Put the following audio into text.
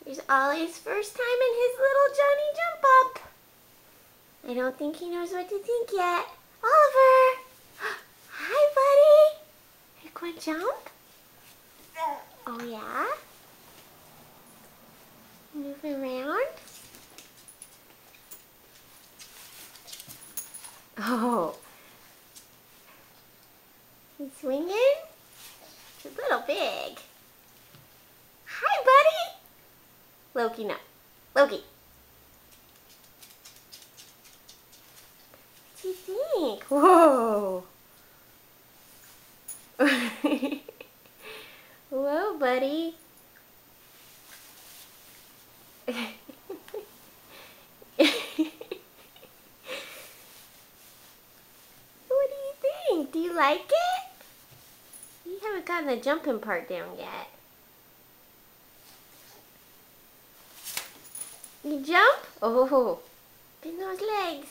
It's Ollie's first time in his little Johnny Jump Up. I don't think he knows what to think yet. Oliver! Hi, buddy. You going to jump? Oh, yeah? Move around? Oh. He's swinging? It's a little big. Hi, buddy. Loki, no. Loki. What do you think? Whoa. Whoa, buddy. What do you think? Do you like it? You haven't gotten the jumping part down yet. You jump? Oh, bend those legs.